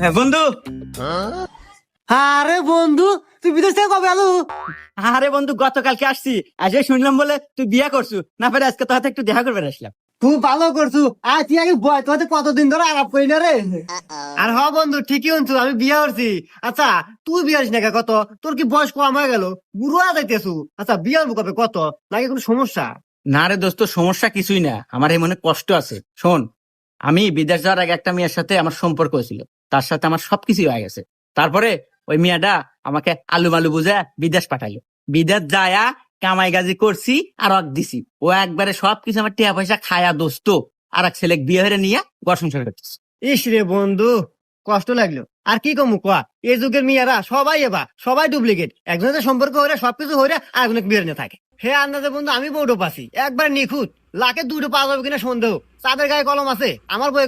হ্যাঁ বন্ধু। আরে বন্ধু, তুই বিদেশ থেকে কবে আলু? আরে বন্ধু, গতকালকে আসছি। আজকে শুনলাম বলে তুই বিয়ে করছু, না পারে আজকে তোর হাতে একটু দেখা করবে আসলাম। তুই ভালো করছু। আর তুই আগে বয়, তোর হাতে কতদিন ধরে আলাপ করি না রে। আর হ বন্ধু, ঠিকই শুনছু, আমি বিয়ে করছি। আচ্ছা, তুই বিয়ে হস না কে? কত তোর কি বয়স কম হয়ে গেল? বুড়ো হয়ে যাইতেছু। আচ্ছা, বিয়ে হবো কবে? কত নাকি কোনো সমস্যা? না রে দোস্ত, সমস্যা কিছুই না, আমার এই মনে কষ্ট আছে। শোন, আমি বিদেশ যাওয়ার আগে একটা মেয়ের সাথে আমার সম্পর্ক হয়েছিল, তার সাথে আমার সবকিছু হয়ে গেছে। তারপরে ওই মেয়েটা আমাকে আলু মালু বুঝে বিদেশ পাঠাইলো। বিদেশ যায়া কামাই গাজি করছি আর অক দিছি। ও একবারে সবকিছু আমার টিয়া পয়সা খায়া দোস্ত আর এক ছেলে বিয়ে হয়ে নিয়ে ঘর সংসার করতেছে। ইস রে বন্ধু, কষ্ট লাগলো। আর কি কমু কয়া, এই যুগের মেয়েরা সবাই সবাই ডুপ্লিকেট। একজনের সম্পর্ক হইলে সবকিছু হইলে আর একজনের বিয়ে নিয়ে থাকে। হে আন্দাজে বন্ধু, আমি বউটো পাচ্ছি একবার নিখুঁত, লাখে দুটো পাওয়া যাবে কিনা সন্দেহ। চাঁদের গায়ে কলম আছে, আমার বউ